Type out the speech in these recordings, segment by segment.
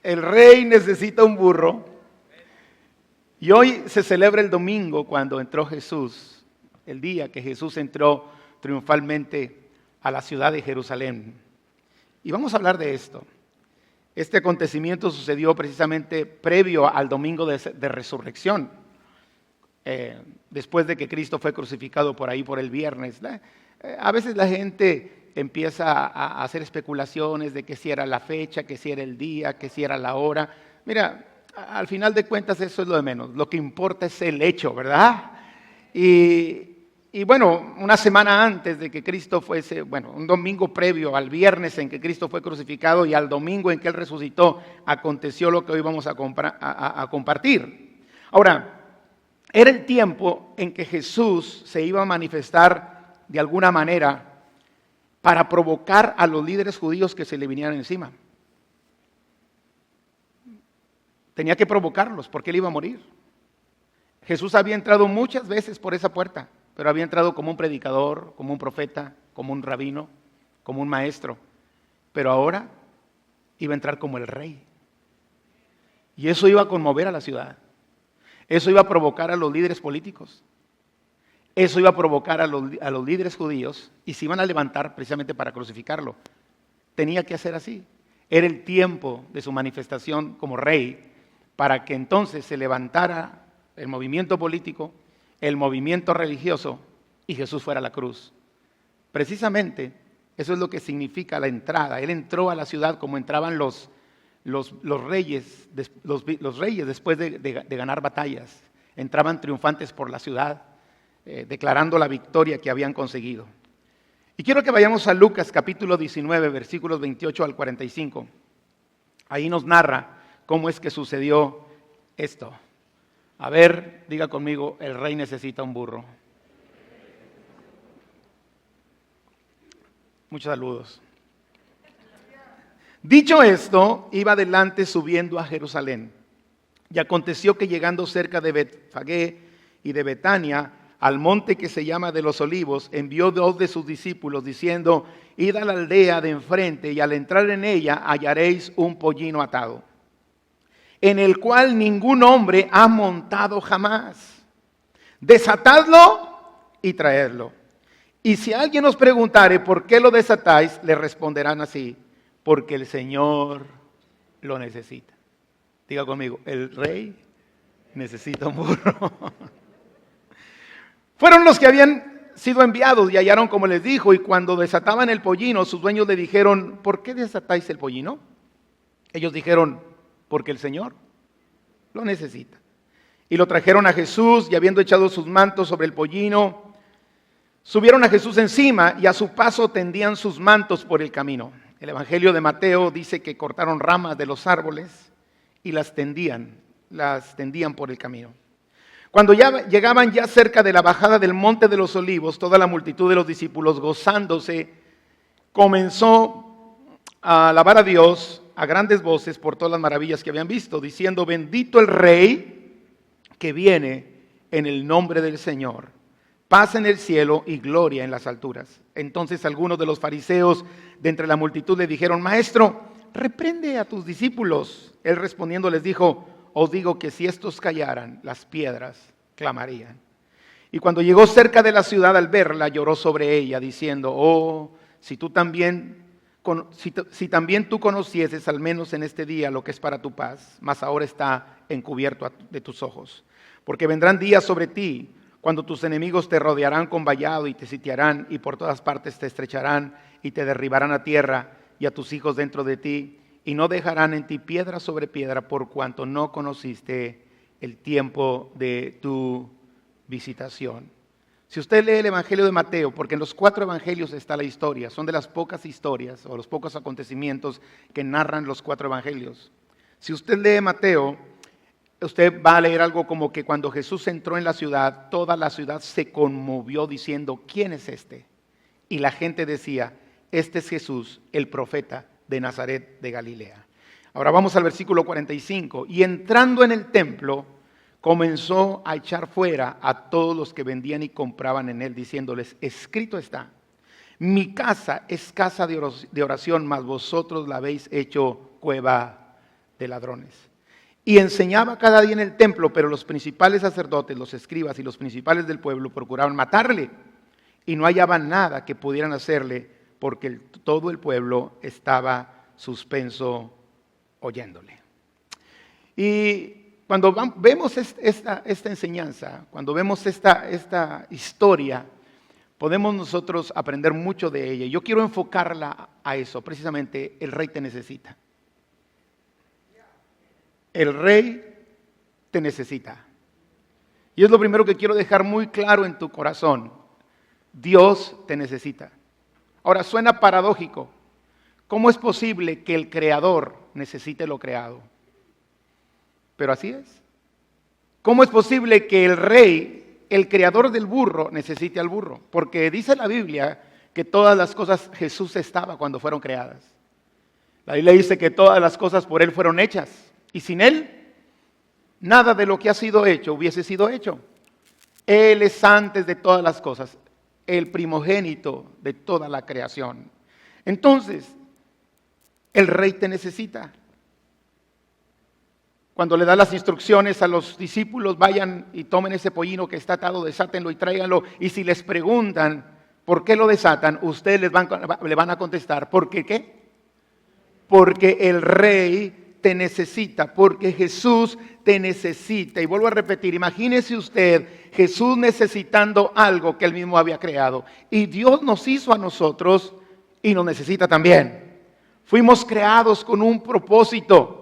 El rey necesita un burro. Y hoy se celebra el domingo cuando entró Jesús, el día que Jesús entró triunfalmente a la ciudad de Jerusalén. Y vamos a hablar de esto. Este acontecimiento sucedió precisamente previo al domingo de resurrección, después de que Cristo fue crucificado por ahí por el viernes. A veces la gente empieza a hacer especulaciones de que si era la fecha, que si era el día, que si era la hora. Mira, al final de cuentas eso es lo de menos. Lo que importa es el hecho, ¿verdad? Y bueno, una semana antes de que Cristo fuese, un domingo previo al viernes en que Cristo fue crucificado y al domingo en que Él resucitó, aconteció lo que hoy vamos a compartir. Ahora, era el tiempo en que Jesús se iba a manifestar de alguna manera para provocar a los líderes judíos que se le vinieran encima. Tenía que provocarlos porque Él iba a morir. Jesús había entrado muchas veces por esa puerta, pero había entrado como un predicador, como un profeta, como un rabino, como un maestro. Pero ahora iba a entrar como el rey. Y eso iba a conmover a la ciudad. Eso iba a provocar a los líderes políticos. Eso iba a provocar a los líderes judíos y se iban a levantar precisamente para crucificarlo. Tenía que hacer así. Era el tiempo de su manifestación como rey para que entonces se levantara el movimiento político, el movimiento religioso y Jesús fuera a la cruz. Precisamente eso es lo que significa la entrada. Él entró a la ciudad como entraban los reyes después de ganar batallas. Entraban triunfantes por la ciudad, declarando la victoria que habían conseguido. Y quiero que vayamos a Lucas capítulo 19, versículos 28 al 45. Ahí nos narra cómo es que sucedió esto. A ver, diga conmigo, el rey necesita un burro. Muchos saludos. Dicho esto, iba adelante subiendo a Jerusalén. Y aconteció que llegando cerca de Betfagé y de Betania, al monte que se llama de los Olivos, envió 2 de sus discípulos, diciendo: id a la aldea de enfrente, y al entrar en ella hallaréis un pollino atado, en el cual ningún hombre ha montado jamás. Desatadlo y traedlo. Y si alguien os preguntare por qué lo desatáis, le responderán así: porque el Señor lo necesita. Diga conmigo, el rey necesita un burro. Fueron los que habían sido enviados y hallaron como les dijo, y cuando desataban el pollino, sus dueños le dijeron: ¿por qué desatáis el pollino? Ellos dijeron: porque el Señor lo necesita. Y lo trajeron a Jesús, y habiendo echado sus mantos sobre el pollino, subieron a Jesús encima, y a su paso tendían sus mantos por el camino. El Evangelio de Mateo dice que cortaron ramas de los árboles y las tendían por el camino. Cuando ya llegaban ya cerca de la bajada del monte de los Olivos, toda la multitud de los discípulos, gozándose, comenzó a alabar a Dios a grandes voces por todas las maravillas que habían visto, diciendo: bendito el Rey que viene en el nombre del Señor, paz en el cielo y gloria en las alturas. Entonces algunos de los fariseos de entre la multitud le dijeron: Maestro, reprende a tus discípulos. Él respondiendo les dijo: os digo que si estos callaran, las piedras clamarían. Y cuando llegó cerca de la ciudad, al verla, lloró sobre ella, diciendo: oh, si también tú conocieses al menos en este día lo que es para tu paz, mas ahora está encubierto de tus ojos. Porque vendrán días sobre ti, cuando tus enemigos te rodearán con vallado y te sitiarán, y por todas partes te estrecharán y te derribarán a tierra, y a tus hijos dentro de ti, y no dejarán en ti piedra sobre piedra, por cuanto no conociste el tiempo de tu visitación. Si usted lee el Evangelio de Mateo, porque en los 4 evangelios está la historia, son de las pocas historias o los pocos acontecimientos que narran los 4 evangelios. Si usted lee Mateo, usted va a leer algo como que cuando Jesús entró en la ciudad, toda la ciudad se conmovió diciendo: ¿quién es este? Y la gente decía: este es Jesús, el profeta de Nazaret de Galilea. Ahora vamos al versículo 45. Y entrando en el templo, comenzó a echar fuera a todos los que vendían y compraban en él, diciéndoles: escrito está, mi casa es casa de oración, mas vosotros la habéis hecho cueva de ladrones. Y enseñaba cada día en el templo, pero los principales sacerdotes, los escribas y los principales del pueblo procuraban matarle y no hallaban nada que pudieran hacerle porque todo el pueblo estaba suspenso oyéndole. Y cuando vemos esta enseñanza, cuando vemos esta historia, podemos nosotros aprender mucho de ella. Yo quiero enfocarla a eso, precisamente, el rey te necesita. El rey te necesita. Y es lo primero que quiero dejar muy claro en tu corazón. Dios te necesita. Ahora, suena paradójico. ¿Cómo es posible que el creador necesite lo creado? Pero así es. ¿Cómo es posible que el rey, el creador del burro, necesite al burro? Porque dice la Biblia que todas las cosas Jesús estaba cuando fueron creadas. La Biblia dice que todas las cosas por Él fueron hechas. Y sin Él, nada de lo que ha sido hecho hubiese sido hecho. Él es antes de todas las cosas, el primogénito de toda la creación. Entonces, el rey te necesita. Cuando le da las instrucciones a los discípulos, vayan y tomen ese pollino que está atado, desátenlo y tráiganlo. Y si les preguntan por qué lo desatan, ustedes le van a contestar, ¿por qué qué? Porque el rey te necesita, porque Jesús te necesita. Y vuelvo a repetir, imagínese usted Jesús necesitando algo que Él mismo había creado. Y Dios nos hizo a nosotros y nos necesita también. Fuimos creados con un propósito.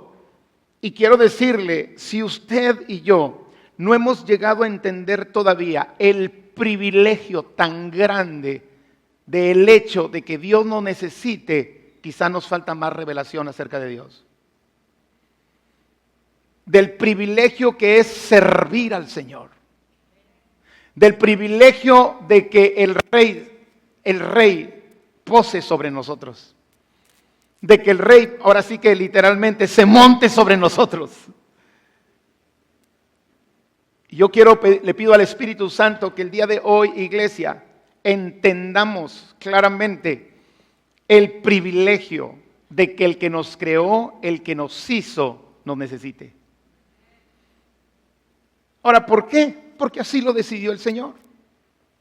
Y quiero decirle, si usted y yo no hemos llegado a entender todavía el privilegio tan grande del hecho de que Dios nos necesite, quizá nos falta más revelación acerca de Dios. Del privilegio que es servir al Señor. Del privilegio de que el rey pose sobre nosotros. De que el rey, ahora sí que literalmente, se monte sobre nosotros. Yo le pido al Espíritu Santo que el día de hoy, iglesia, entendamos claramente el privilegio de que el que nos creó, el que nos hizo, nos necesite. Ahora, ¿por qué? Porque así lo decidió el Señor.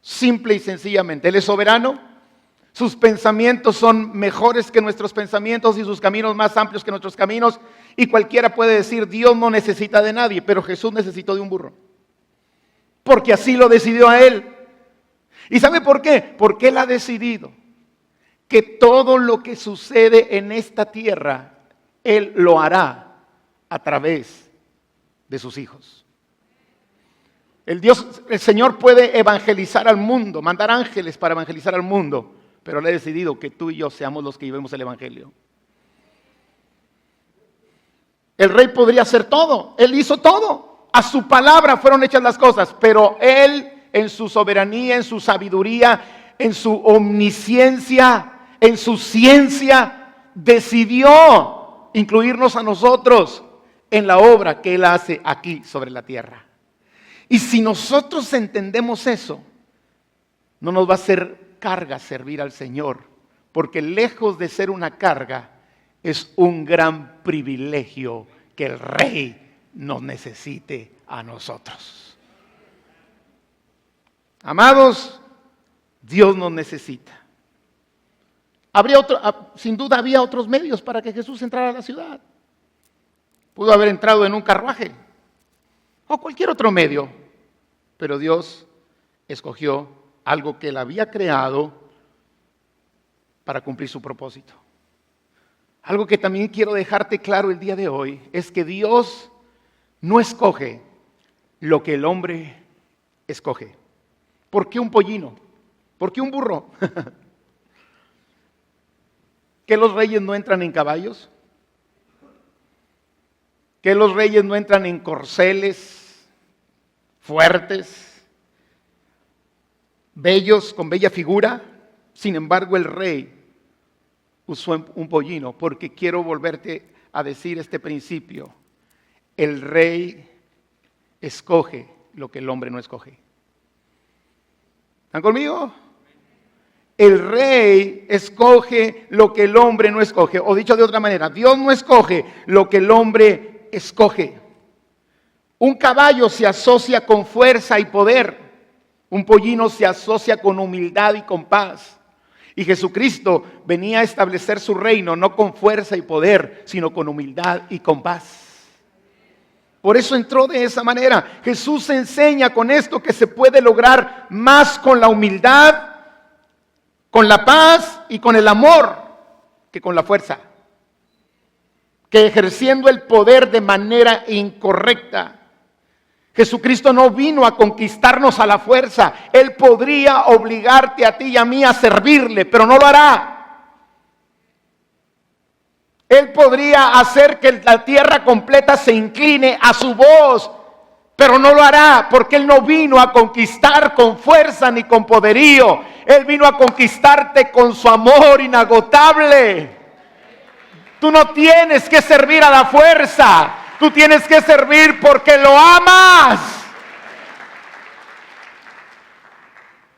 Simple y sencillamente. Él es soberano. Sus pensamientos son mejores que nuestros pensamientos y sus caminos más amplios que nuestros caminos. Y cualquiera puede decir, Dios no necesita de nadie, pero Jesús necesitó de un burro. Porque así lo decidió a Él. ¿Y sabe por qué? Porque Él ha decidido que todo lo que sucede en esta tierra, Él lo hará a través de sus hijos. El Señor puede evangelizar al mundo, mandar ángeles para evangelizar al mundo, pero Él ha decidido que tú y yo seamos los que llevemos el evangelio. El rey podría hacer todo, Él hizo todo, a su palabra fueron hechas las cosas, pero Él en su soberanía, en su sabiduría, en su omnisciencia, en su ciencia, decidió incluirnos a nosotros en la obra que Él hace aquí sobre la tierra. Y si nosotros entendemos eso, no nos va a ser carga servir al Señor, porque lejos de ser una carga, es un gran privilegio que el Rey nos necesite a nosotros. Amados, Dios nos necesita. Sin duda había otros medios para que Jesús entrara a la ciudad. Pudo haber entrado en un carruaje o cualquier otro medio. Pero Dios escogió algo que Él había creado para cumplir su propósito. Algo que también quiero dejarte claro el día de hoy es que Dios no escoge lo que el hombre escoge. ¿Por qué un pollino? ¿Por qué un burro? ¿Que los reyes no entran en caballos? ¿Que los reyes no entran en corceles fuertes, bellos, con bella figura? Sin embargo, el rey usó un pollino, porque quiero volverte a decir este principio. El rey escoge lo que el hombre no escoge. ¿Están conmigo? el rey escoge lo que el hombre no escoge. O dicho de otra manera, Dios no escoge lo que el hombre escoge. Un caballo se asocia con fuerza y poder. Un pollino se asocia con humildad y con paz. Y Jesucristo venía a establecer su reino no con fuerza y poder, sino con humildad y con paz. Por eso entró de esa manera. Jesús enseña con esto que se puede lograr más con la humildad, con la paz y con el amor que con la fuerza. Que ejerciendo el poder de manera incorrecta. Jesucristo no vino a conquistarnos a la fuerza. Él podría obligarte a ti y a mí a servirle, pero no lo hará. Él podría hacer que la tierra completa se incline a su voz, pero no lo hará, porque Él no vino a conquistar con fuerza ni con poderío. Él vino a conquistarte con su amor inagotable. Tú no tienes que servir a la fuerza. Tú tienes que servir porque lo amas.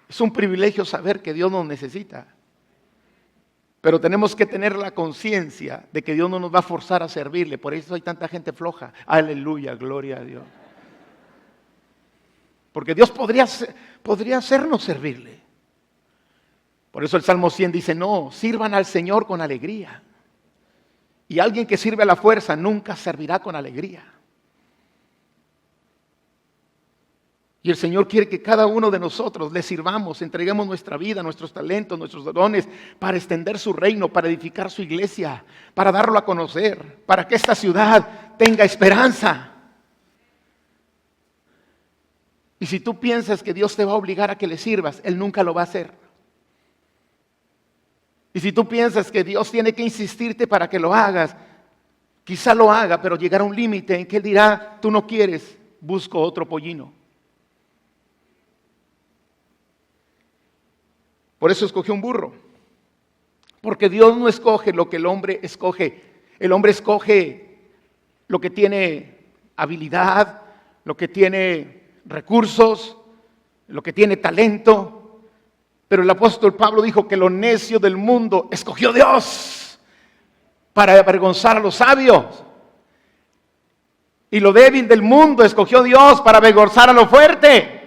Es un privilegio saber que Dios nos necesita. Pero tenemos que tener la conciencia de que Dios no nos va a forzar a servirle. Por eso hay tanta gente floja. Aleluya, gloria a Dios. Porque Dios podría hacernos servirle. Por eso el Salmo 100 dice, no, sirvan al Señor con alegría. Y alguien que sirve a la fuerza nunca servirá con alegría. Y el Señor quiere que cada uno de nosotros le sirvamos, entreguemos nuestra vida, nuestros talentos, nuestros dones para extender su reino, para edificar su iglesia, para darlo a conocer, para que esta ciudad tenga esperanza. Y si tú piensas que Dios te va a obligar a que le sirvas, Él nunca lo va a hacer. Y si tú piensas que Dios tiene que insistirte para que lo hagas, quizá lo haga, pero llegará un límite en que Él dirá, tú no quieres, busco otro pollino. Por eso escogió un burro. Porque Dios no escoge lo que el hombre escoge. El hombre escoge lo que tiene habilidad, lo que tiene recursos, lo que tiene talento. Pero el apóstol Pablo dijo que lo necio del mundo escogió Dios para avergonzar a los sabios. Y lo débil del mundo escogió Dios para avergonzar a lo fuerte.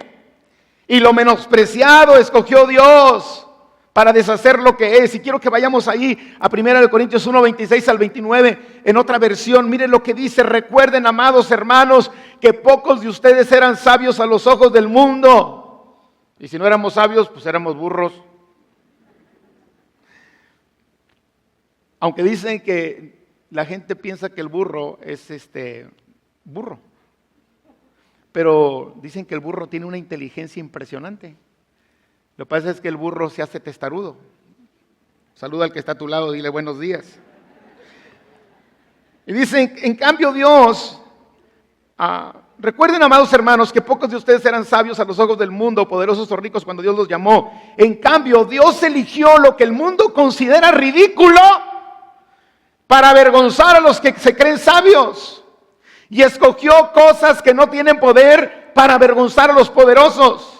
Y lo menospreciado escogió Dios para deshacer lo que es. Y quiero que vayamos ahí a 1 Corintios 1, 26 al 29, en otra versión. Miren lo que dice: recuerden, amados hermanos, que pocos de ustedes eran sabios a los ojos del mundo. Y si no éramos sabios, pues éramos burros. Aunque dicen que la gente piensa que el burro es burro. Pero dicen que el burro tiene una inteligencia impresionante. Lo que pasa es que el burro se hace testarudo. Saluda al que está a tu lado, dile buenos días. Y dicen, en cambio Dios, recuerden, amados hermanos, que pocos de ustedes eran sabios a los ojos del mundo, poderosos o ricos cuando Dios los llamó. En cambio, Dios eligió lo que el mundo considera ridículo para avergonzar a los que se creen sabios. Y escogió cosas que no tienen poder para avergonzar a los poderosos.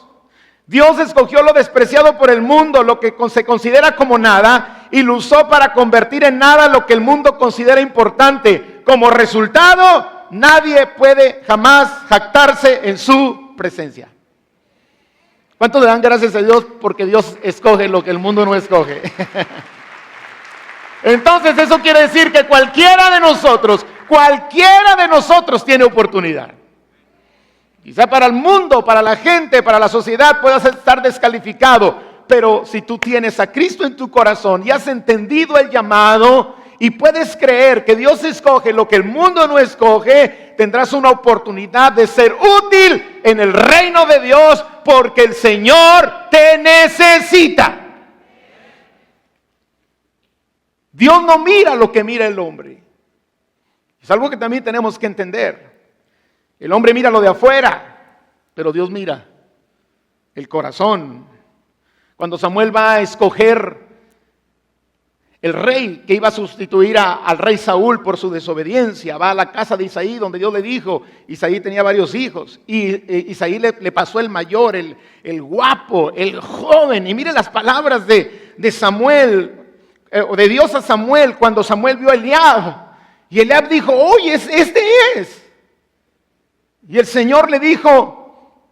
Dios escogió lo despreciado por el mundo, lo que se considera como nada, y lo usó para convertir en nada lo que el mundo considera importante. Como resultado, nadie puede jamás jactarse en su presencia. ¿Cuántos le dan gracias a Dios porque Dios escoge lo que el mundo no escoge? Entonces eso quiere decir que cualquiera de nosotros tiene oportunidad. Quizá para el mundo, para la gente, para la sociedad puedas estar descalificado, pero si tú tienes a Cristo en tu corazón y has entendido el llamado y puedes creer que Dios escoge lo que el mundo no escoge, tendrás una oportunidad de ser útil en el reino de Dios porque el Señor te necesita. Dios no mira lo que mira el hombre. Es algo que también tenemos que entender. El hombre mira lo de afuera, pero Dios mira el corazón. Cuando Samuel va a escoger el rey que iba a sustituir al rey Saúl por su desobediencia, va a la casa de Isaí donde Dios le dijo, Isaí tenía varios hijos, y Isaí le pasó el mayor, el guapo, el joven. Y mire las palabras de de Samuel, o de Dios a Samuel, cuando Samuel vio a Eliab. Y Eliab dijo, oye, este es. Y el Señor le dijo,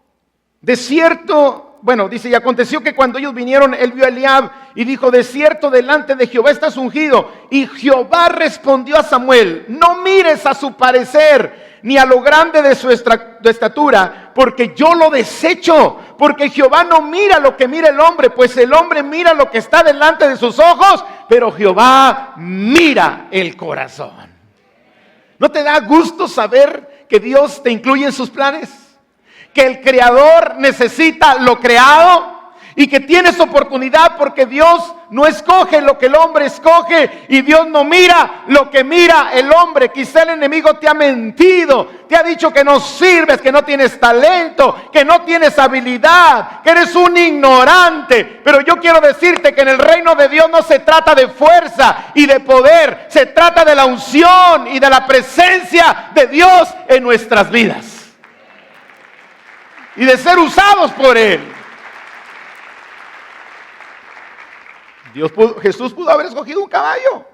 de cierto, bueno, dice, y aconteció que cuando ellos vinieron, él vio a Eliab y dijo, de cierto, delante de Jehová estás ungido. Y Jehová respondió a Samuel, no mires a su parecer, ni a lo grande de su estatura, porque yo lo desecho. Porque Jehová no mira lo que mira el hombre, pues el hombre mira lo que está delante de sus ojos, pero Jehová mira el corazón. ¿No te da gusto saber que Dios te incluye en sus planes? Que el Creador necesita lo creado y que tienes oportunidad porque Dios no escoge lo que el hombre escoge y Dios no mira lo que mira el hombre. Quizá el enemigo te ha mentido, te ha dicho que no sirves, que no tienes talento, que no tienes habilidad, que eres un ignorante. Pero yo quiero decirte que en el reino de Dios no se trata de fuerza y de poder, se trata de la unción y de la presencia de Dios en nuestras vidas y de ser usados por Él. Jesús pudo haber escogido un caballo,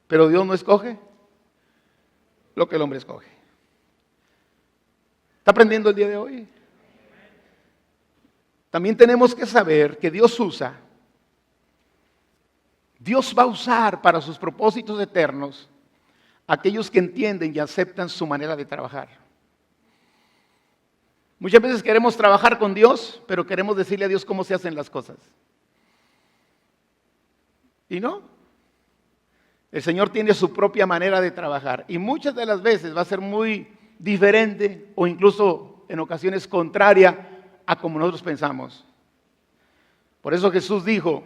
pero Dios no escoge lo que el hombre escoge. ¿Está aprendiendo el día de hoy? También tenemos que saber que Dios va a usar para sus propósitos eternos a aquellos que entienden y aceptan su manera de trabajar. Muchas veces queremos trabajar con Dios, pero queremos decirle a Dios cómo se hacen las cosas. Y no, el Señor tiene su propia manera de trabajar y muchas de las veces va a ser muy diferente o incluso en ocasiones contraria a como nosotros pensamos. Por eso Jesús dijo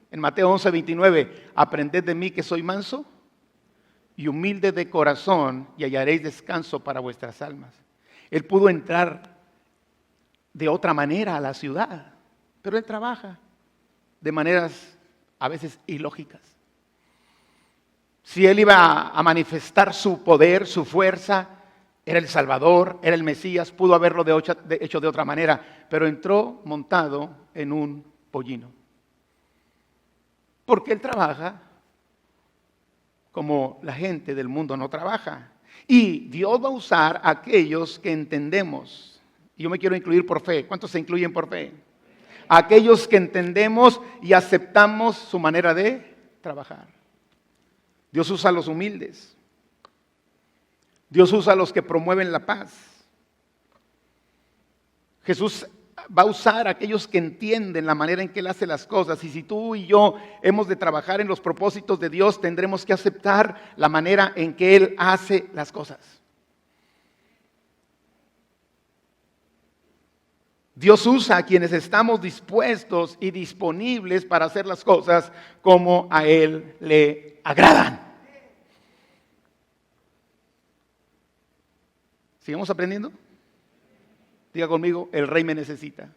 en Mateo 11:29, aprended de mí que soy manso y humilde de corazón y hallaréis descanso para vuestras almas. Él pudo entrar de otra manera a la ciudad, pero Él trabaja de maneras a veces ilógicas. Si Él iba a manifestar su poder, su fuerza, era el Salvador, era el Mesías, pudo haberlo hecho de otra manera, pero entró montado en un pollino. Porque Él trabaja como la gente del mundo no trabaja. Y Dios va a usar a aquellos que entendemos. Y yo me quiero incluir por fe. ¿Cuántos se incluyen por fe? Aquellos que entendemos y aceptamos su manera de trabajar. Dios usa a los humildes. Dios usa a los que promueven la paz. Jesús va a usar a aquellos que entienden la manera en que Él hace las cosas. Y si tú y yo hemos de trabajar en los propósitos de Dios, tendremos que aceptar la manera en que Él hace las cosas. Dios usa a quienes estamos dispuestos y disponibles para hacer las cosas como a Él le agradan. ¿Sigamos aprendiendo? Diga conmigo, el Rey me necesita.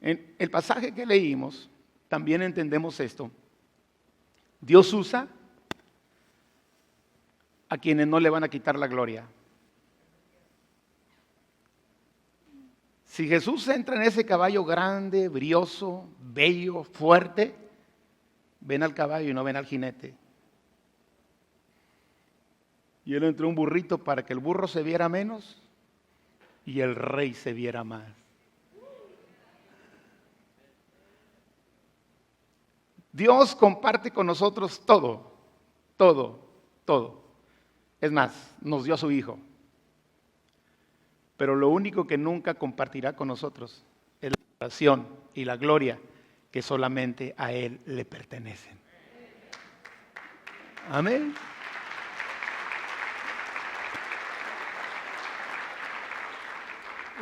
En el pasaje que leímos, también entendemos esto. Dios usa a quienes no le van a quitar la gloria. Si Jesús entra en ese caballo grande, brioso, bello, fuerte, ven al caballo y no ven al jinete. Y Él entró un burrito para que el burro se viera menos y el rey se viera más. Dios comparte con nosotros todo, todo, todo. Es más, nos dio a su Hijo. Pero lo único que nunca compartirá con nosotros es la adoración y la gloria que solamente a Él le pertenecen. Amén.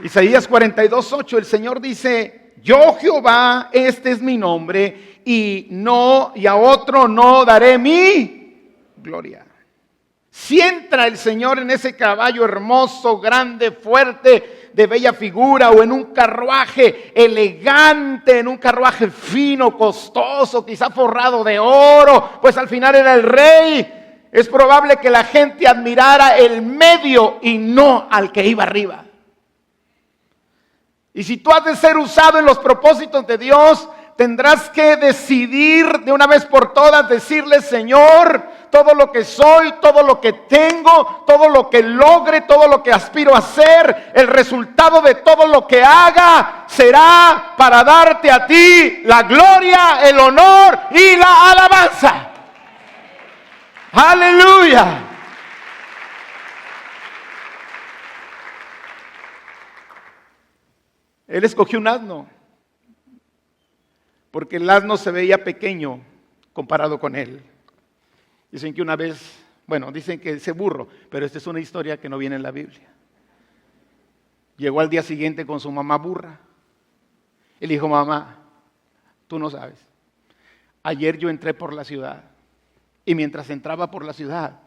Isaías 42:8, el Señor dice, yo Jehová, este es mi nombre, y a otro no daré mi gloria. Si entra el Señor en ese caballo hermoso, grande, fuerte, de bella figura, o en un carruaje elegante, en un carruaje fino, costoso, quizá forrado de oro, pues al final era el rey, es probable que la gente admirara el medio y no al que iba arriba. Y si tú has de ser usado en los propósitos de Dios, tendrás que decidir de una vez por todas, decirle: Señor, todo lo que soy, todo lo que tengo, todo lo que logre, todo lo que aspiro a hacer, el resultado de todo lo que haga será para darte a ti la gloria, el honor y la alabanza. Aleluya. Él escogió un asno, porque el asno se veía pequeño comparado con él. Dicen que una vez, dicen que ese burro, pero esta es una historia que no viene en la Biblia. Llegó al día siguiente con su mamá burra. Y le dijo: mamá, tú no sabes. Ayer yo entré por la ciudad, y mientras entraba por la ciudad,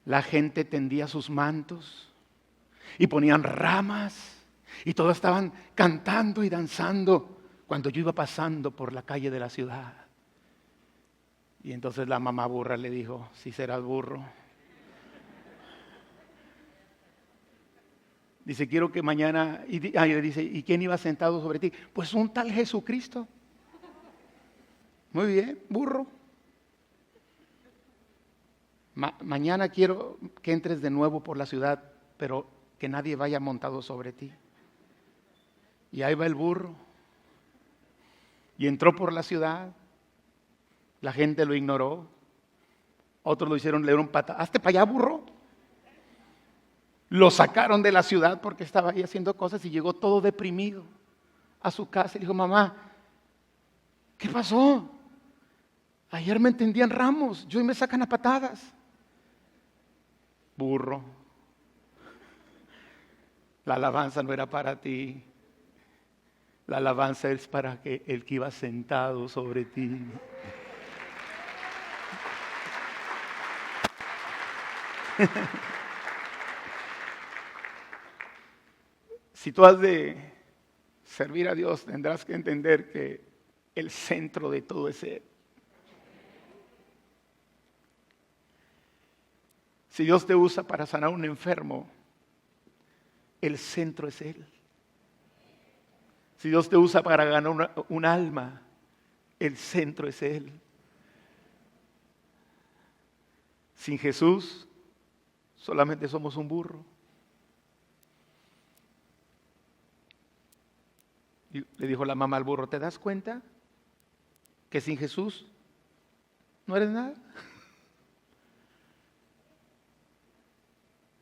la gente tendía sus mantos y ponían ramas, y todos estaban cantando y danzando cuando yo iba pasando por la calle de la ciudad. Y entonces la mamá burra le dijo: sí serás burro. Dice: quiero que mañana, dice: ¿y quién iba sentado sobre ti? Pues un tal Jesucristo. Muy bien, burro. Mañana quiero que entres de nuevo por la ciudad, pero que nadie vaya montado sobre ti. Y ahí va el burro. Y entró por la ciudad. La gente lo ignoró. Otros le dieron pata. Hazte para allá, burro. Lo sacaron de la ciudad porque estaba ahí haciendo cosas, y llegó todo deprimido a su casa y dijo: mamá, ¿qué pasó? Ayer me tendían ramos, hoy me sacan a patadas. Burro, la alabanza no era para ti. La alabanza es para el que iba sentado sobre ti. Si tú has de servir a Dios, tendrás que entender que el centro de todo es Él. Si Dios te usa para sanar a un enfermo, el centro es Él. Si Dios te usa para ganar un alma, el centro es Él. Sin Jesús, solamente somos un burro. Y le dijo la mamá al burro: ¿te das cuenta que sin Jesús no eres nada?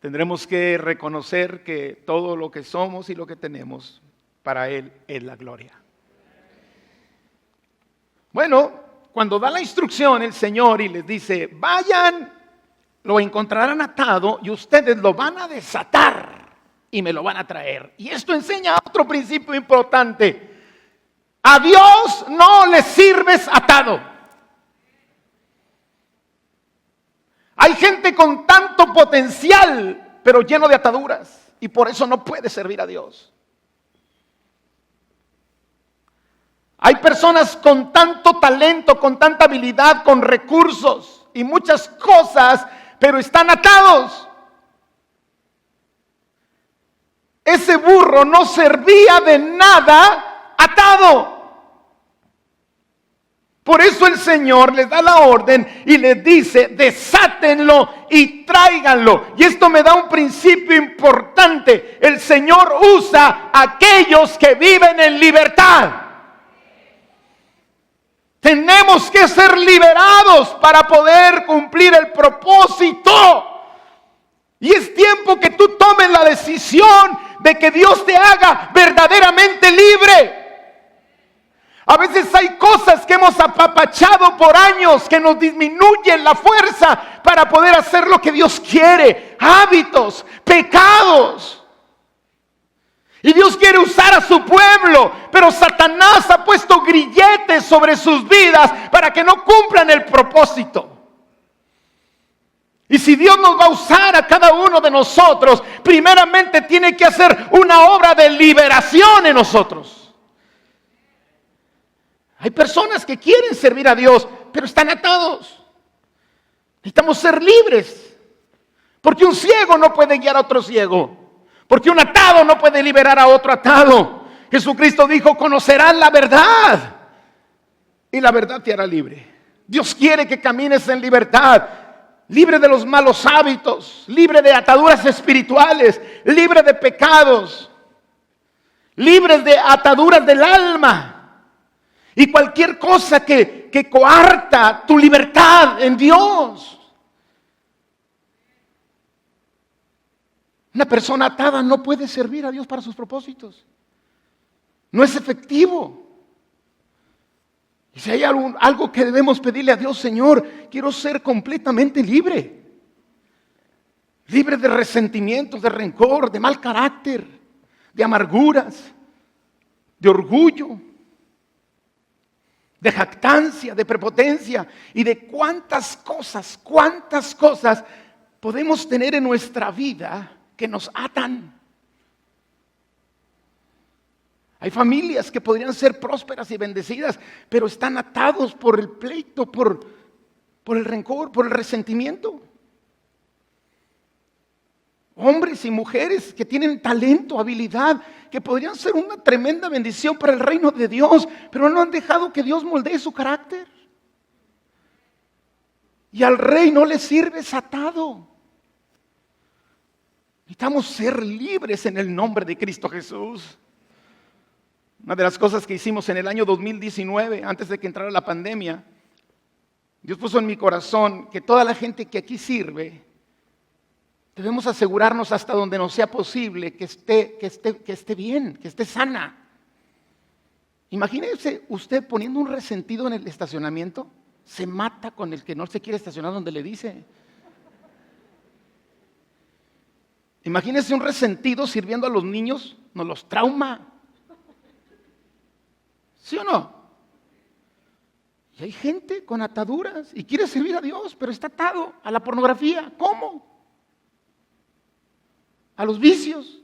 Tendremos que reconocer que todo lo que somos y lo que tenemos, para Él es la gloria. Bueno, cuando da la instrucción el Señor y les dice: vayan, lo encontrarán atado y ustedes lo van a desatar y me lo van a traer. Y esto enseña otro principio importante. A Dios no le sirves atado. Hay gente con tanto potencial, pero lleno de ataduras, y por eso no puede servir a Dios. Hay personas con tanto talento, con tanta habilidad, con recursos y muchas cosas, pero están atados. Ese burro no servía de nada atado. Por eso el Señor les da la orden y les dice: desátenlo y tráiganlo. Y esto me da un principio importante. El Señor usa a aquellos que viven en libertad. Tenemos que ser liberados para poder cumplir el propósito. Y es tiempo que tú tomes la decisión de que Dios te haga verdaderamente libre. A veces hay cosas que hemos apapachado por años que nos disminuyen la fuerza para poder hacer lo que Dios quiere. Hábitos, pecados. Y Dios quiere usar a su pueblo, pero Satanás ha puesto grilletes sobre sus vidas para que no cumplan el propósito. Y si Dios nos va a usar a cada uno de nosotros, primeramente tiene que hacer una obra de liberación en nosotros. Hay personas que quieren servir a Dios, pero están atados. Necesitamos ser libres. Porque un ciego no puede guiar a otro ciego. Porque un atado no puede liberar a otro atado. Jesucristo dijo, conocerán la verdad y la verdad te hará libre. Dios quiere que camines en libertad, libre de los malos hábitos, libre de ataduras espirituales, libre de pecados, libre de ataduras del alma y cualquier cosa que coarta tu libertad en Dios. Una persona atada no puede servir a Dios para sus propósitos. No es efectivo. Y si hay algo que debemos pedirle a Dios, Señor, quiero ser completamente libre. Libre de resentimientos, de rencor, de mal carácter, de amarguras, de orgullo, de jactancia, de prepotencia y de cuántas cosas podemos tener en nuestra vida que nos atan. Hay familias que podrían ser prósperas y bendecidas, pero están atados por el pleito, por el rencor, por el resentimiento. Hombres y mujeres que tienen talento, habilidad, que podrían ser una tremenda bendición para el reino de Dios, pero no han dejado que Dios moldee su carácter. Y al rey no le sirve, es atado. Necesitamos ser libres en el nombre de Cristo Jesús. Una de las cosas que hicimos en el año 2019, antes de que entrara la pandemia, Dios puso en mi corazón que toda la gente que aquí sirve, debemos asegurarnos hasta donde nos sea posible que esté bien, que esté sana. Imagínese usted poniendo un resentido en el estacionamiento, se mata con el que no se quiere estacionar donde le dice. Imagínese un resentido sirviendo a los niños, nos los trauma. ¿Sí o no? Y hay gente con ataduras y quiere servir a Dios, pero está atado a la pornografía. ¿Cómo? A los vicios.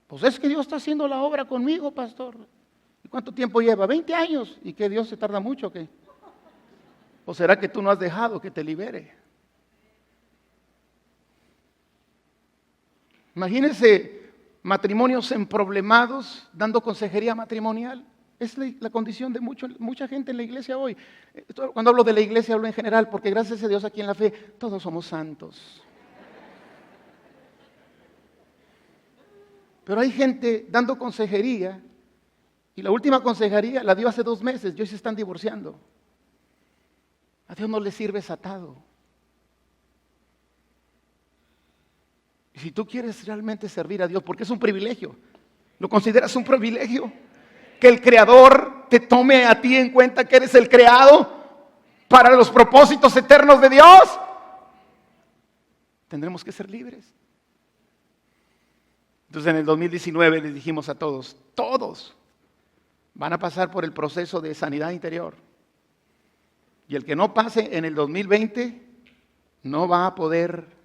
Pues es que Dios está haciendo la obra conmigo, pastor. ¿Y cuánto tiempo lleva? 20 años. ¿Y que Dios se tarda mucho o qué? ¿O será que tú no has dejado que te libere? Imagínense matrimonios emproblemados dando consejería matrimonial. Es la condición de mucha gente en la iglesia hoy. Cuando hablo de la iglesia hablo en general, porque gracias a Dios aquí en la fe todos somos santos. Pero hay gente dando consejería y la última consejería la dio hace 2 meses y hoy se están divorciando. A Dios no le sirve atado. Y si tú quieres realmente servir a Dios, porque es un privilegio, ¿lo consideras un privilegio? Que el Creador te tome a ti en cuenta que eres el creado para los propósitos eternos de Dios. Tendremos que ser libres. Entonces en el 2019 les dijimos a todos van a pasar por el proceso de sanidad interior. Y el que no pase en el 2020 no va a poder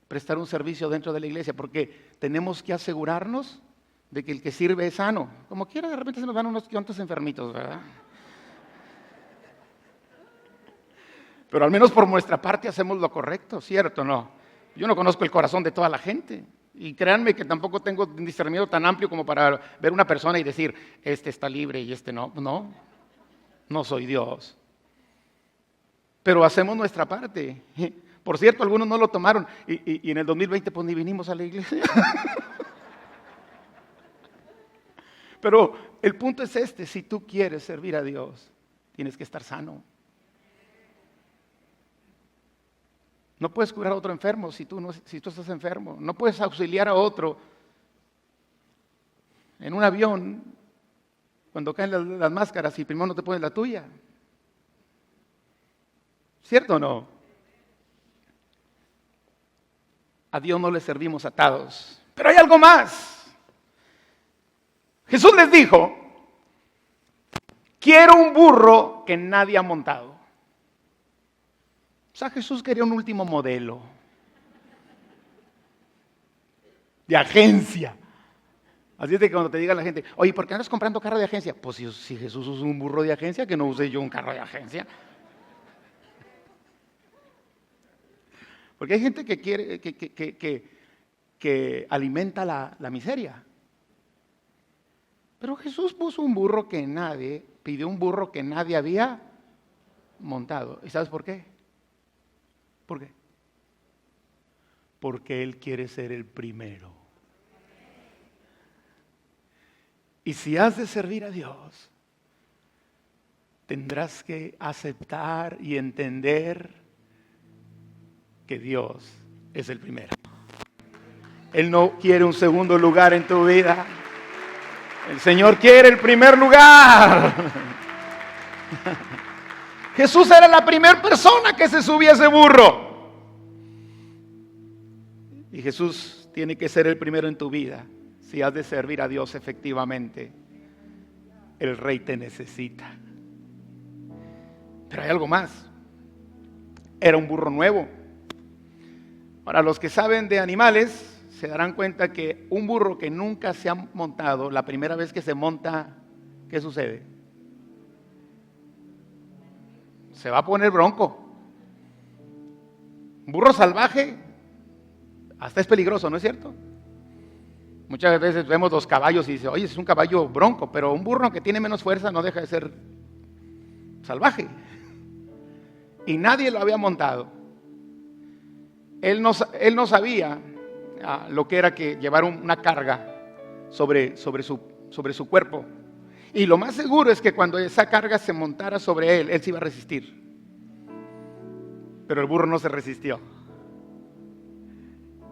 prestar un servicio dentro de la iglesia, porque tenemos que asegurarnos de que el que sirve es sano. Como quiera, de repente se nos van unos cuantos enfermitos, ¿verdad? Pero al menos por nuestra parte hacemos lo correcto, ¿cierto o no? Yo no conozco el corazón de toda la gente. Y créanme que tampoco tengo un discernimiento tan amplio como para ver una persona y decir, este está libre y este no. No soy Dios. Pero hacemos nuestra parte. Por cierto, algunos no lo tomaron y en el 2020 pues ni vinimos a la iglesia. Pero el punto es este, si tú quieres servir a Dios, tienes que estar sano. No puedes curar a otro enfermo si tú estás enfermo. No puedes auxiliar a otro en un avión cuando caen las máscaras y primero no te pones la tuya. ¿Cierto o no? A Dios no le servimos atados. Pero hay algo más. Jesús les dijo, quiero un burro que nadie ha montado. O sea, Jesús quería un último modelo de agencia. Así es de que cuando te diga la gente, oye, ¿por qué andas comprando carro de agencia? Pues si Jesús usa un burro de agencia, que no use yo un carro de agencia. Porque hay gente que quiere, que alimenta la miseria. Pero Jesús puso un burro que nadie, pidió un burro que nadie había montado. ¿Y sabes por qué? ¿Por qué? Porque Él quiere ser el primero. Y si has de servir a Dios, tendrás que aceptar y entender que Dios es el primero. Él no quiere un segundo lugar en tu vida. El Señor quiere el primer lugar. Jesús era la primera persona que se subía a ese burro. Y Jesús tiene que ser el primero en tu vida. Si has de servir a Dios efectivamente, el Rey te necesita. Pero hay algo más. Era un burro nuevo. Para los que saben de animales, se darán cuenta que un burro que nunca se ha montado, la primera vez que se monta, ¿qué sucede? Se va a poner bronco. Un burro salvaje hasta es peligroso, ¿no es cierto? Muchas veces vemos los caballos y dice, oye, es un caballo bronco, pero un burro que tiene menos fuerza no deja de ser salvaje. Y nadie lo había montado. Él no sabía lo que era que llevar una carga sobre su cuerpo. Y lo más seguro es que cuando esa carga se montara sobre él se iba a resistir. Pero el burro no se resistió.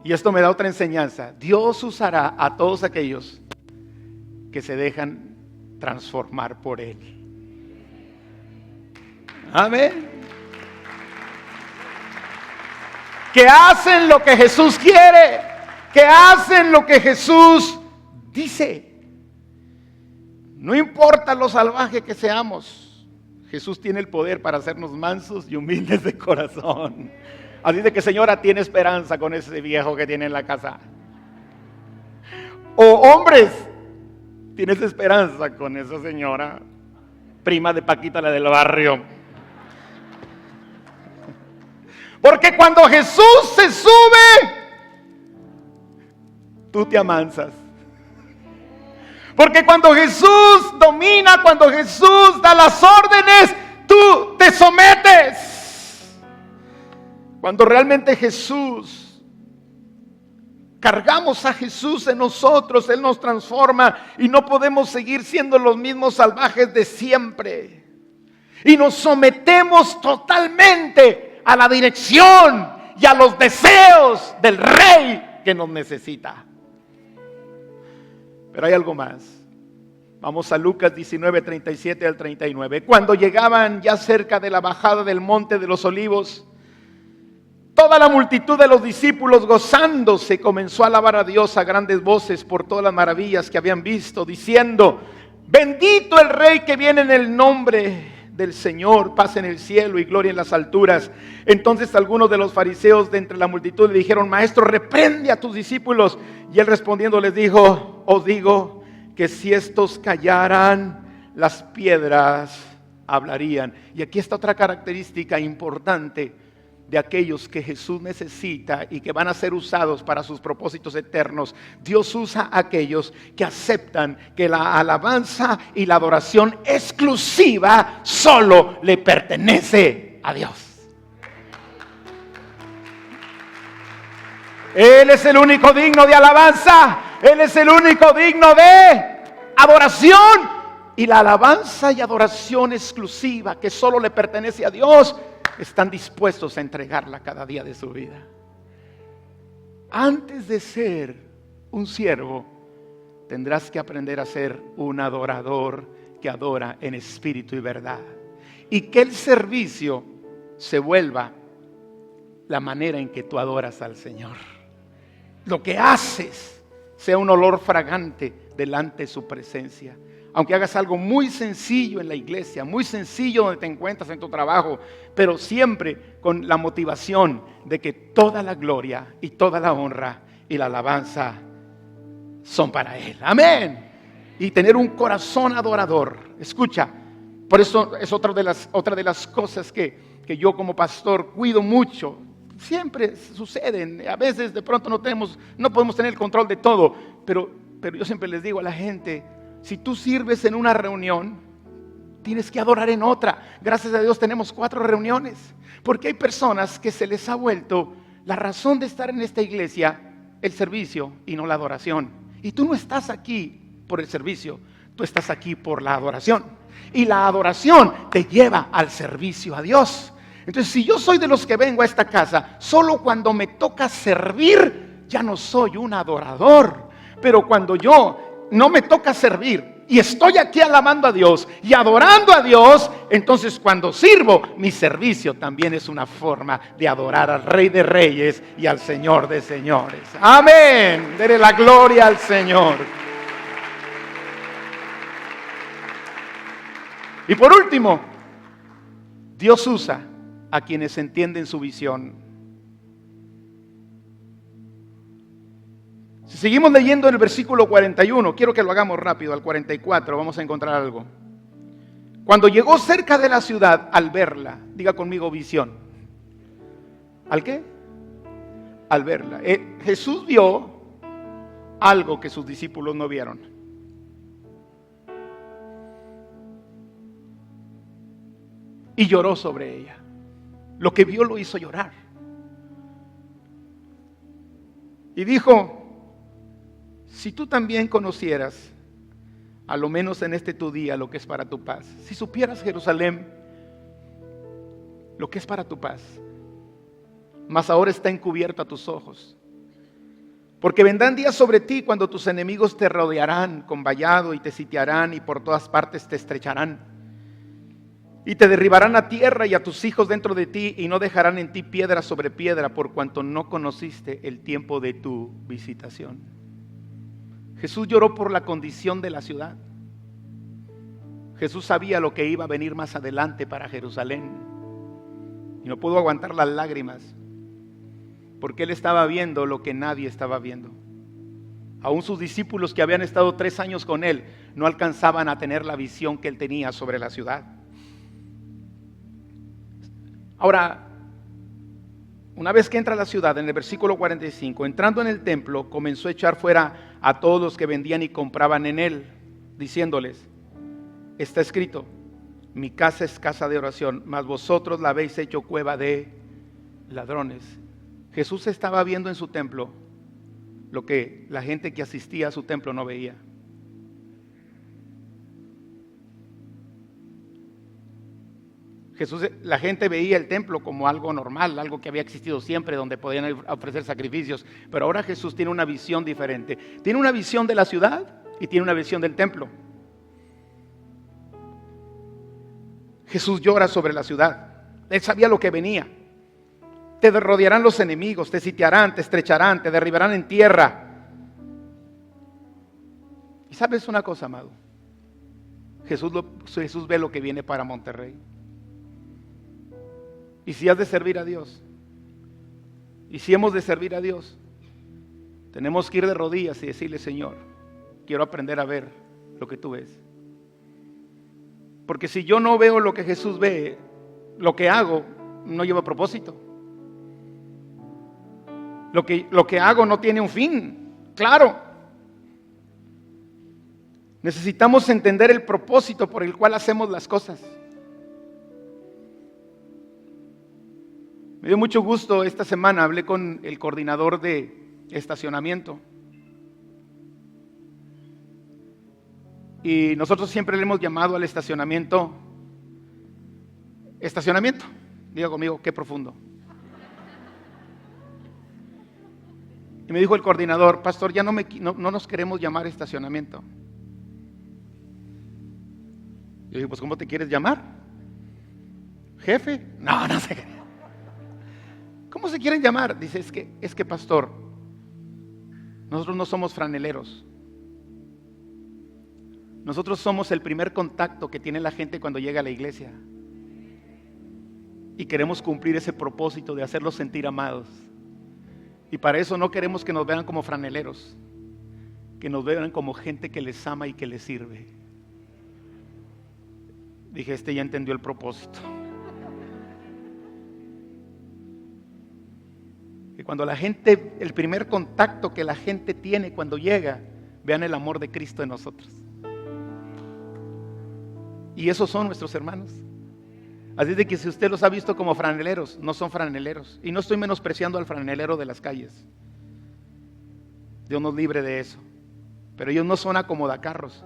Y esto me da otra enseñanza. Dios usará a todos aquellos que se dejan transformar por Él. Amén. Que hacen lo que Jesús quiere, que hacen lo que Jesús dice. No importa lo salvaje que seamos, Jesús tiene el poder para hacernos mansos y humildes de corazón. Así de que, señora, tiene esperanza con ese viejo que tiene en la casa. O hombres, tienes esperanza con esa señora, prima de Paquita, la del barrio. Porque cuando Jesús se sube, tú te amansas. Porque cuando Jesús domina, cuando Jesús da las órdenes, tú te sometes. Cuando realmente cargamos a Jesús en nosotros, Él nos transforma y no podemos seguir siendo los mismos salvajes de siempre. Y nos sometemos totalmente a la dirección y a los deseos del Rey que nos necesita. Pero hay algo más. Vamos a Lucas 19, 37 al 39. Cuando llegaban ya cerca de la bajada del monte de los olivos, toda la multitud de los discípulos, gozándose, comenzó a alabar a Dios a grandes voces por todas las maravillas que habían visto, diciendo: bendito el Rey que viene en el nombre del Señor, paz en el cielo y gloria en las alturas. Entonces algunos de los fariseos de entre la multitud le dijeron: Maestro, reprende a tus discípulos. Y él respondiendo les dijo: os digo que si estos callaran, las piedras hablarían. Y aquí está otra característica importante de aquellos que Jesús necesita y que van a ser usados para sus propósitos eternos. Dios usa a aquellos que aceptan que la alabanza y la adoración exclusiva solo le pertenece a Dios. Él es el único digno de alabanza, Él es el único digno de adoración. Y la alabanza y adoración exclusiva que solo le pertenece a Dios, están dispuestos a entregarla cada día de su vida. Antes de ser un siervo, tendrás que aprender a ser un adorador que adora en espíritu y verdad. Y que el servicio se vuelva la manera en que tú adoras al Señor. Lo que haces sea un olor fragante delante de su presencia. Aunque hagas algo muy sencillo en la iglesia, muy sencillo donde te encuentras en tu trabajo, pero siempre con la motivación de que toda la gloria y toda la honra y la alabanza son para Él. Amén. Y tener un corazón adorador. Escucha, por eso es otra de las cosas que yo como pastor cuido mucho. Siempre suceden, a veces de pronto no podemos tener el control de todo, pero yo siempre les digo a la gente: Si tú sirves en una reunión, tienes que adorar en otra. Gracias a Dios tenemos 4 reuniones, porque hay personas que se les ha vuelto la razón de estar en esta iglesia, el servicio y no la adoración. Y tú no estás aquí por el servicio, tú estás aquí por la adoración. Y la adoración te lleva al servicio a Dios. Entonces, si yo soy de los que vengo a esta casa, solo cuando me toca servir, ya no soy un adorador. Pero cuando yo no me toca servir y estoy aquí alabando a Dios y adorando a Dios, entonces cuando sirvo, mi servicio también es una forma de adorar al Rey de Reyes y al Señor de Señores. Amén. Dele la gloria al Señor. Y por último, Dios usa a quienes entienden su visión. Si seguimos leyendo en el versículo 41, quiero que lo hagamos rápido, al 44, vamos a encontrar algo. Cuando llegó cerca de la ciudad, al verla, diga conmigo visión. ¿Al qué? Al verla. Jesús vio algo que sus discípulos no vieron. Y lloró sobre ella. Lo que vio lo hizo llorar. Y dijo, si tú también conocieras, a lo menos en este tu día, lo que es para tu paz. Si supieras, Jerusalén, lo que es para tu paz, mas ahora está encubierto a tus ojos. Porque vendrán días sobre ti cuando tus enemigos te rodearán con vallado y te sitiarán y por todas partes te estrecharán. Y te derribarán a tierra y a tus hijos dentro de ti y no dejarán en ti piedra sobre piedra por cuanto no conociste el tiempo de tu visitación. Jesús lloró por la condición de la ciudad. Jesús sabía lo que iba a venir más adelante para Jerusalén. Y no pudo aguantar las lágrimas porque él estaba viendo lo que nadie estaba viendo. Aún sus discípulos que habían estado 3 años con él no alcanzaban a tener la visión que él tenía sobre la ciudad. Ahora, una vez que entra a la ciudad, en el versículo 45, entrando en el templo, comenzó a echar fuera a todos los que vendían y compraban en él, diciéndoles, está escrito, mi casa es casa de oración, mas vosotros la habéis hecho cueva de ladrones. Jesús estaba viendo en su templo lo que la gente que asistía a su templo no veía. La gente veía el templo como algo normal, algo que había existido siempre, donde podían ofrecer sacrificios. Pero ahora Jesús tiene una visión diferente. Tiene una visión de la ciudad y tiene una visión del templo. Jesús llora sobre la ciudad. Él sabía lo que venía. Te rodearán los enemigos, te sitiarán, te estrecharán, te derribarán en tierra. ¿Y sabes una cosa, amado? Jesús ve lo que viene para Monterrey. Y si has de servir a Dios, y si hemos de servir a Dios, tenemos que ir de rodillas y decirle, Señor, quiero aprender a ver lo que tú ves. Porque si yo no veo lo que Jesús ve, lo que hago no lleva propósito. Lo que hago no tiene un fin, claro. Necesitamos entender el propósito por el cual hacemos las cosas. Me dio mucho gusto esta semana, hablé con el coordinador de estacionamiento. Y nosotros siempre le hemos llamado al estacionamiento. Diga conmigo, qué profundo. Y me dijo el coordinador, pastor, ya no nos queremos llamar estacionamiento. Yo dije, pues ¿cómo te quieres llamar? ¿Jefe? No sé qué. ¿Cómo se quieren llamar? Dice, es que pastor, nosotros no somos franeleros. Nosotros somos el primer contacto que tiene la gente cuando llega a la iglesia. Y queremos cumplir ese propósito de hacerlos sentir amados. Y para eso no queremos que nos vean como franeleros, que nos vean como gente que les ama y que les sirve. Dije, ya entendió el propósito. Que cuando la gente, el primer contacto que la gente tiene cuando llega, vean el amor de Cristo en nosotros. Y esos son nuestros hermanos. Así de que si usted los ha visto como franeleros, no son franeleros. Y no estoy menospreciando al franelero de las calles. Dios nos libre de eso. Pero ellos no son acomodacarros.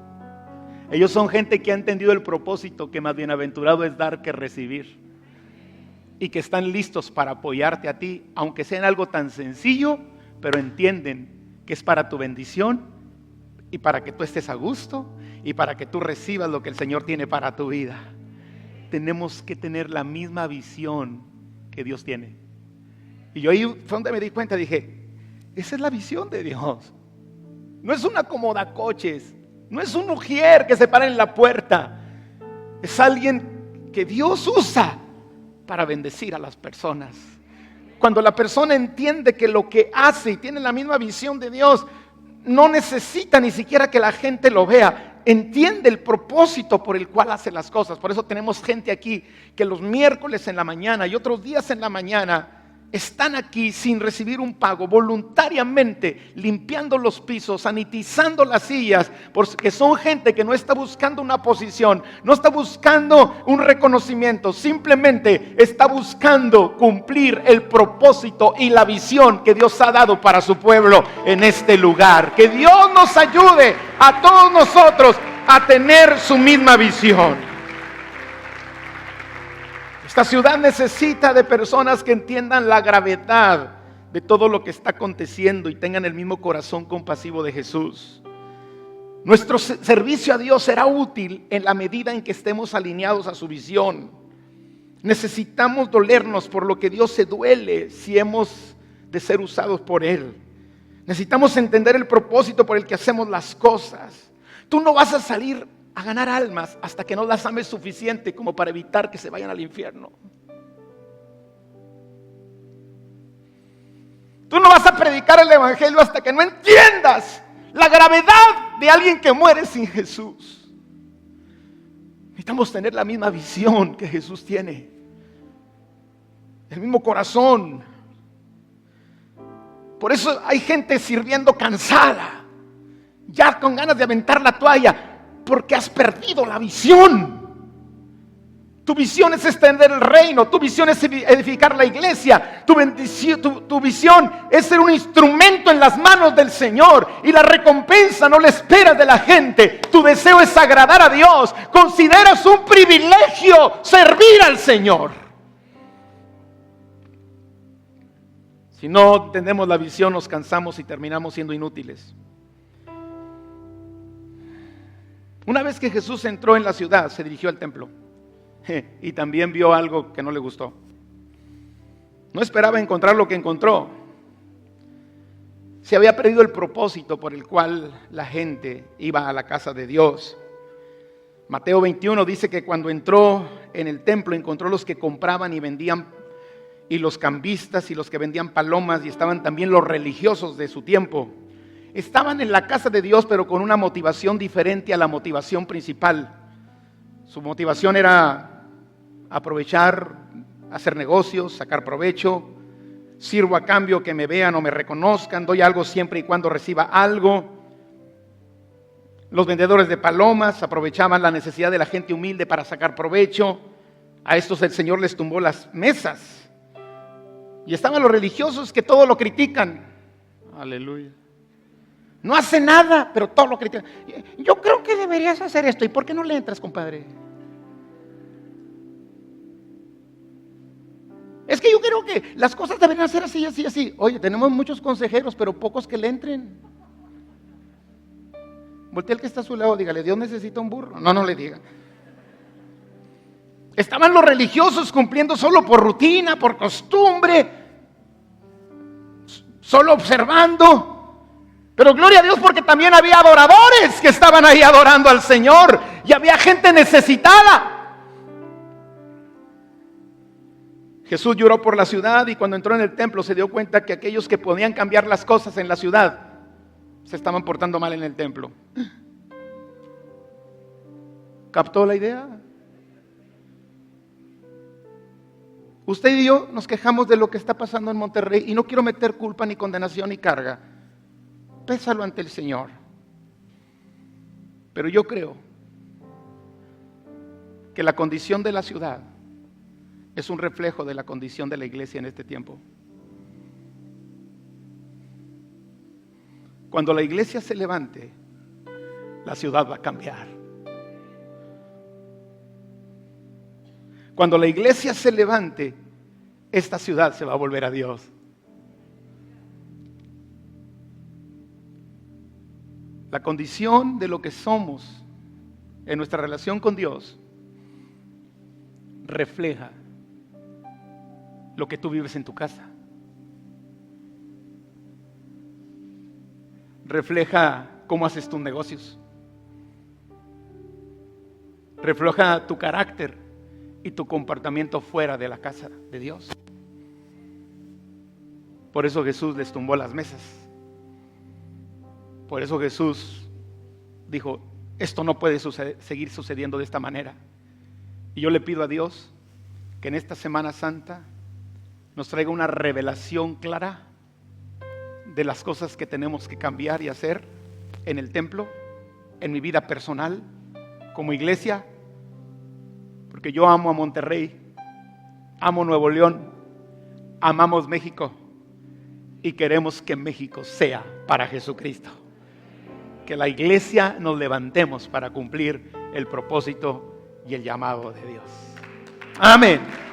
Ellos son gente que ha entendido el propósito, que más bienaventurado es dar que recibir. Y que están listos para apoyarte a ti, aunque sea en algo tan sencillo, pero entienden que es para tu bendición y para que tú estés a gusto y para que tú recibas lo que el Señor tiene para tu vida. Tenemos que tener la misma visión que Dios tiene. Y yo ahí fue donde me di cuenta, dije, esa es la visión de Dios. No es un acomodacoches, no es un ujier que se para en la puerta. Es alguien que Dios usa para bendecir a las personas. Cuando la persona entiende que lo que hace y tiene la misma visión de Dios, no necesita ni siquiera que la gente lo vea. Entiende el propósito por el cual hace las cosas. Por eso tenemos gente aquí que los miércoles en la mañana y otros días en la mañana están aquí sin recibir un pago, voluntariamente limpiando los pisos, sanitizando las sillas, porque son gente que no está buscando una posición, no está buscando un reconocimiento, simplemente está buscando cumplir el propósito y la visión que Dios ha dado para su pueblo en este lugar. Que Dios nos ayude a todos nosotros a tener su misma visión. Esta ciudad necesita de personas que entiendan la gravedad de todo lo que está aconteciendo y tengan el mismo corazón compasivo de Jesús. Nuestro servicio a Dios será útil en la medida en que estemos alineados a su visión. Necesitamos dolernos por lo que Dios se duele si hemos de ser usados por Él. Necesitamos entender el propósito por el que hacemos las cosas. Tú no vas a salir a ganar almas hasta que no las ames suficiente como para evitar que se vayan al infierno. Tú no vas a predicar el evangelio hasta que no entiendas la gravedad de alguien que muere sin Jesús. Necesitamos tener la misma visión que Jesús tiene, el mismo corazón. Por eso hay gente sirviendo cansada, ya con ganas de aventar la toalla, porque has perdido la visión. Tu visión es extender el reino, tu visión es edificar la iglesia, tu visión es ser un instrumento en las manos del Señor, y la recompensa no la esperas de la gente. Tu deseo es agradar a Dios. Consideras un privilegio servir al Señor. Si no tenemos la visión, nos cansamos y terminamos siendo inútiles. Una vez que Jesús entró en la ciudad, se dirigió al templo y también vio algo que no le gustó. No esperaba encontrar lo que encontró. Se había perdido el propósito por el cual la gente iba a la casa de Dios. Mateo 21 dice que cuando entró en el templo encontró los que compraban y vendían, y los cambistas y los que vendían palomas, y estaban también los religiosos de su tiempo. Estaban en la casa de Dios, pero con una motivación diferente a la motivación principal. Su motivación era aprovechar, hacer negocios, sacar provecho. Sirvo a cambio que me vean o me reconozcan, doy algo siempre y cuando reciba algo. Los vendedores de palomas aprovechaban la necesidad de la gente humilde para sacar provecho. A estos el Señor les tumbó las mesas. Y estaban los religiosos que todo lo critican. Aleluya. No hace nada, pero todo lo critican. Yo creo que deberías hacer esto. ¿Y por qué no le entras, compadre? Es que yo creo que las cosas deberían ser así, así, así. Oye, tenemos muchos consejeros, pero pocos que le entren. Voltea al que está a su lado, dígale, Dios necesita un burro. No le diga. Estaban los religiosos cumpliendo solo por rutina, por costumbre, solo observando. Pero gloria a Dios, porque también había adoradores que estaban ahí adorando al Señor, y había gente necesitada. Jesús lloró por la ciudad, y cuando entró en el templo se dio cuenta que aquellos que podían cambiar las cosas en la ciudad se estaban portando mal en el templo. ¿Captó la idea? Usted y yo nos quejamos de lo que está pasando en Monterrey, y no quiero meter culpa ni condenación ni carga. Pésalo ante el Señor. Pero yo creo que la condición de la ciudad es un reflejo de la condición de la iglesia en este tiempo. Cuando la iglesia se levante, la ciudad va a cambiar. Cuando la iglesia se levante, esta ciudad se va a volver a Dios. La condición de lo que somos en nuestra relación con Dios refleja lo que tú vives en tu casa. Refleja cómo haces tus negocios. Refleja tu carácter y tu comportamiento fuera de la casa de Dios. Por eso Jesús les tumbó las mesas. Por eso Jesús dijo, esto no puede seguir sucediendo de esta manera. Y yo le pido a Dios que en esta Semana Santa nos traiga una revelación clara de las cosas que tenemos que cambiar y hacer en el templo, en mi vida personal, como iglesia, porque yo amo a Monterrey, amo Nuevo León, amamos México y queremos que México sea para Jesucristo. Que la iglesia nos levantemos para cumplir el propósito y el llamado de Dios. Amén.